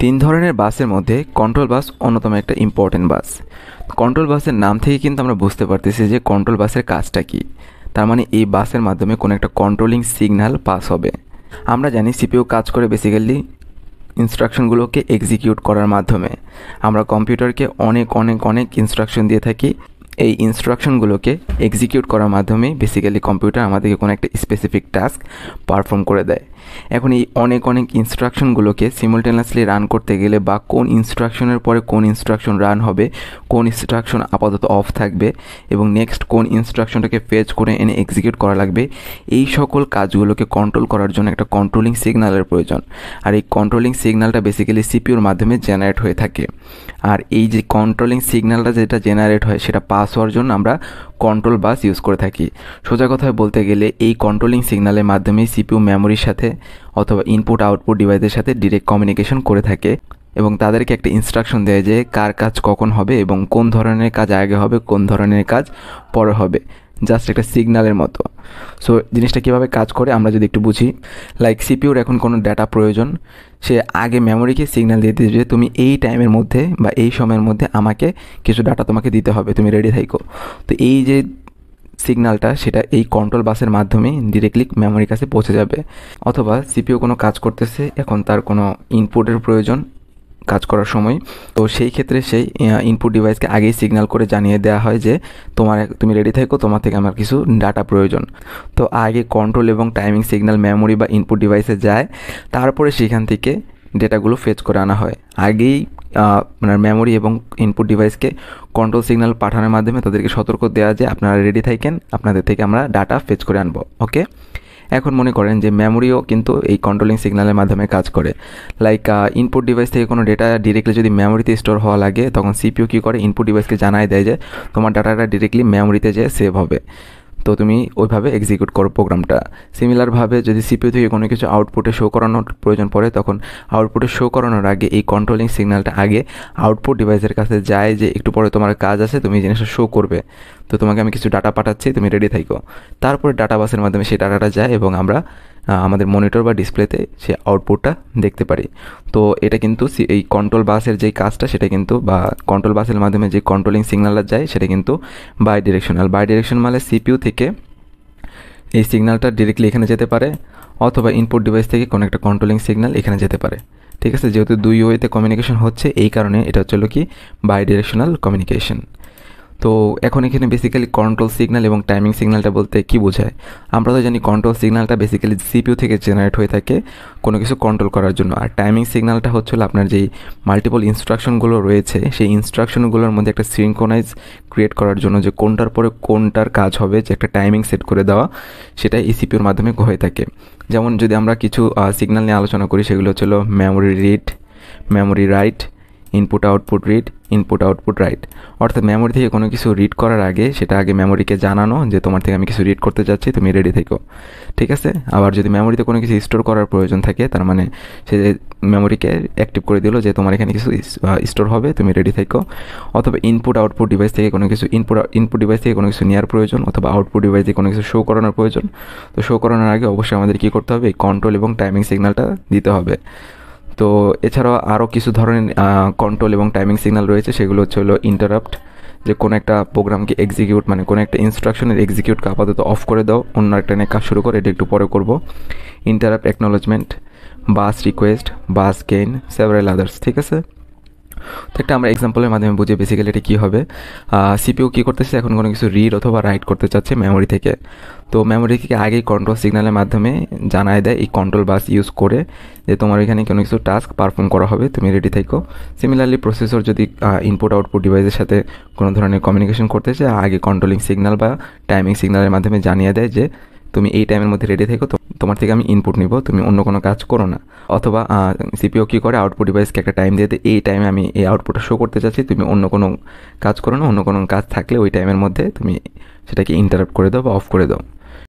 তিন ধরনের বাসের মধ্যে কন্ট্রোল বাস অন্যতম একটা ইম্পর্টেন্ট বাস। কন্ট্রোল বাসের নাম থেকে কিন্তু আমরা বুঝতে পারতেছি যে কন্ট্রোল বাসের কাজটা কি। তার মানে এই বাসের মাধ্যমে কোনো একটা কন্ট্রোলিং সিগন্যাল পাস হবে। আমরা জানি সিপিইউ কাজ করে বেসিক্যালি ইনস্ট্রাকশনগুলোকে এক্সিকিউট করার মাধ্যমে। আমরা কম্পিউটারকে অনেক অনেক অনেক ইনস্ট্রাকশন দিয়ে থাকি। এই ইনস্ট্রাকশনগুলোকে এক্সিকিউট করার মাধ্যমেই বেসিক্যালি কম্পিউটার আমাদেরকে কোনো একটা স্পেসিফিক টাস্ক পারফর্ম করে দেয়। এখন এই অনেক অনেক ইনস্ট্রাকশনগুলোকে সিমুলটেনিয়াসলি রান করতে গেলে বা কোন ইনস্ট্রাকশনের পরে কোন ইনস্ট্রাকশন রান হবে, কোন ইনস্ট্রাকশন আপাতত অফ থাকবে এবং নেক্সট কোন ইনস্ট্রাকশনটাকে ফেচ করে এনে এক্সিকিউট করা লাগবে, এই সকল কাজগুলোকে কন্ট্রোল করার জন্য একটা কন্ট্রোলিং সিগন্যালের প্রয়োজন। আর এই কন্ট্রোলিং সিগন্যালটা বেসিক্যালি সিপিইউর মাধ্যমে জেনারেট হয়ে থাকে। আর এই যে কন্ট্রোলিং সিগন্যালটা যেটা জেনারেট হয় সেটা পাস হওয়ার জন্য আমরা কন্ট্রোল বাস ইউজ করে থাকি। সোজা কথায় বলতে গেলে এই কন্ট্রোলিং সিগন্যালের মাধ্যমেই সিপিইউ মেমোরির সাথে অথবা ইনপুট আউটপুট ডিভাইসের সাথে ডিরেক্ট কমিউনিকেশন করে থাকে এবং তাদেরকে একটা ইনস্ট্রাকশন দেয় যে কার কাজ কখন হবে এবং কোন ধরনের কাজ আগে হবে, কোন ধরনের কাজ পরে হবে, জাস্ট একটা সিগন্যালের মতো। সো জিনিসটা কীভাবে কাজ করে আমরা যদি একটু বুঝি, লাইক সিপিইউর এখন কোনো ডাটা প্রয়োজন, সে আগে মেমোরিকে সিগন্যাল দিয়ে দিয়েছে যে তুমি এই টাইমের মধ্যে বা এই সময়ের মধ্যে আমাকে কিছু ডাটা তোমাকে দিতে হবে, তুমি রেডি থাকো। তো এই যে সিগন্যালটা সেটা এই কন্ট্রোল বাসের মাধ্যমে ডিরেক্টলি মেমোরির কাছে পৌঁছে যাবে। অথবা সিপিইউ কোনো কাজ করতেছে, এখন তার কোনো ইনপুটের প্রয়োজন কাজ করার সময়, তো সেই ক্ষেত্রে সেই ইনপুট ডিভাইসকে আগেই সিগন্যাল করে জানিয়ে দেওয়া হয় যে তুমি রেডি থাকো, তোমার থেকে আমার কিছু ডাটা প্রয়োজন। তো আগে কন্ট্রোল এবং টাইমিং সিগন্যাল মেমোরি বা ইনপুট ডিভাইসে যায়, তারপরে সেখান থেকে ডেটাগুলো ফেচ করে আনা হয়। আগেই আপনার মেমোরি এবং ইনপুট ডিভাইসকে কন্ট্রোল সিগন্যাল পাঠানোর মাধ্যমে তাদেরকে সতর্ক দেওয়া যে আপনারা রেডি থাকেন, আপনাদের থেকে আমরা ডাটা ফেচ করে আনবো। ওকে, এখন মনে করেন যে মেমোরিও কিন্তু এই কন্ট্রোলিং সিগন্যালের মাধ্যমে কাজ করে। লাইক ইনপুট ডিভাইস থেকে কোনো ডেটা ডিরেক্টলি যদি মেমোরিতে স্টোর হওয়া লাগে, তখন সিপিইউ কী করে, ইনপুট ডিভাইসকে জানায় দেয় যে তোমার ডাটাটা ডিরেক্টলি মেমোরিতে যেয়ে সেভ হবে, তো তুমি ওইভাবে এক্সিকিউট করো প্রোগ্রামটা। সিমিলারভাবে যদি সিপিইউ থেকে কোনো কিছু আউটপুটে শো করানোর প্রয়োজন পড়ে, তখন আউটপুটে শো করানোর আগে এই কন্ট্রোলিং সিগন্যালটা আগে আউটপুট ডিভাইসের কাছে যায় যে একটু পরে তোমার কাজ আছে, তুমি এই জিনিসটা শো করবে, তো তোমাকে আমি কিছু ডাটা পাঠাচ্ছি, তুমি রেডি থাকো। তারপরে ডাটা বাসের মাধ্যমে সেই ডাটাটা যায় এবং আমরা আমাদের মনিটর বা ডিসপ্লেতে সে আউটপুটটা দেখতে পারি। তো এটা কিন্তু এই কন্ট্রোল বাসের যেই কাজটা সেটা কিন্তু, বা কন্ট্রোল বাসের মাধ্যমে যে কন্ট্রোলিং সিগন্যালটা যায় সেটা কিন্তু বাই ডিরেকশনাল। বাই ডিরেকশন মানে সিপিইউ থেকে এই সিগন্যালটা ডিরেক্টলি এখানে যেতে পারে, অথবা ইনপুট ডিভাইস থেকে কোনো একটা কন্ট্রোলিং সিগন্যাল এখানে যেতে পারে। ঠিক আছে, যেহেতু দুই ওয়েতে কমিউনিকেশন হচ্ছে, এই কারণে এটা হচ্ছে কি বাই ডিরেকশনাল কমিউনিকেশন। তো এখন এখানে বেসিক্যালি কন্ট্রোল সিগন্যাল এবং টাইমিং সিগন্যালটা বলতে কী বোঝায়? আমরা তো জানি কন্ট্রোল সিগন্যালটা বেসিক্যালি সিপিইউ থেকে জেনারেট হয়ে থাকে কোনো কিছু কন্ট্রোল করার জন্য, আর টাইমিং সিগন্যালটা হচ্ছে আপনার যেই মাল্টিপল ইনস্ট্রাকশনগুলো রয়েছে সেই ইনস্ট্রাকশনগুলোর মধ্যে একটা সিনক্রোনাইজ ক্রিয়েট করার জন্য, যে কোনটার পরে কোনটার কাজ হবে, যে একটা টাইমিং সেট করে দেওয়া, সেটা এই সিপিইউর মাধ্যমে হয়ে থাকে। যেমন যদি আমরা কিছু সিগন্যাল নিয়ে আলোচনা করি, সেগুলো হচ্ছিল memory read, memory right, input output read, input output right. অর্থাৎ মেমোরি থেকে কোনো কিছু রিড করার আগে সেটা আগে মেমোরিকে জানানো যে তোমার থেকে আমি কিছু রিড করতে যাচ্ছি, তুমি রেডি থেকো। ঠিক আছে, আবার যদি মেমোরিতে কোনো কিছু স্টোর করার প্রয়োজন থাকে, তার মানে সে মেমোরিকে অ্যাক্টিভ করে দিল যে তোমার এখানে কিছু স্টোর হবে, তুমি রেডি থেকো। অথবা ইনপুট আউটপুট ডিভাইস থেকে কোনো কিছু ইনপুট ডিভাইস থেকে কোনো কিছু নেওয়ার প্রয়োজন, অথবা আউটপুট ডিভাইস থেকে কোনো কিছু শো করানোর প্রয়োজন। তো শো করানোর আগে অবশ্যই আমাদের কী করতে হবে, এই কন্ট্রোল এবং টাইমিং সিগন্যালটা দিতে হবে। তো এছাড়াও আরও কিছু ধরনের কন্ট্রোল এবং টাইমিং সিগন্যাল রয়েছে, সেগুলো হচ্ছে ইন্টারাপ্ট, যে কোনো একটা প্রোগ্রামকে এক্সিকিউট, মানে কোনো একটা ইনস্ট্রাকশনের এক্সিকিউটকে আপাতত অফ করে দাও, অন্য একটা নিয়ে কাজ শুরু করে, এটা একটু পরে করব। ইন্টারাপ্ট অ্যাকনোলেজমেন্ট, বাস রিকোয়েস্ট, বাস গেইন, সেভারাল আদার্স। ঠিক আছে, তো একটা আমরা এক্সাম্পলের মাধ্যমে বুঝি বেসিক্যালি এটা কী হবে। সিপিইউ কী করতেছে, এখন কোনো কিছু রিড অথবা রাইট করতে চাচ্ছে মেমোরি থেকে, তো মেমোরি থেকে আগেই কন্ট্রোল সিগন্যালের মাধ্যমে জানায় দেয় এই কন্ট্রোল বাস ইউজ করে যে তোমার এখানে কোনো কিছু টাস্ক পারফর্ম করা হবে, তুমি রেডি থাকো। সিমিলারলি প্রসেসর যদি ইনপুট আউটপুট ডিভাইসের সাথে কোনো ধরনের কমিউনিকেশন করতে চায়, আগে কন্ট্রোলিং সিগন্যাল বা টাইমিং সিগন্যালের মাধ্যমে জানিয়ে দেয় যে তুমি এই টাইমের মধ্যে রেডি থেকো, তোমার থেকে আমি ইনপুট নিব, তুমি অন্য কোনো কাজ করো না। অথবা সিপিইউ কী করে, আউটপুট ডিভাইসকে একটা টাইম দিয়ে দেয়, এই টাইমে আমি এই আউটপুটটা শো করতে চাচ্ছি, তুমি অন্য কোনো কাজ করো না, অন্য কোনো কাজ থাকলে ওই টাইমের মধ্যে তুমি সেটাকে ইন্টারাপ্ট করে দাও বা অফ করে দাও।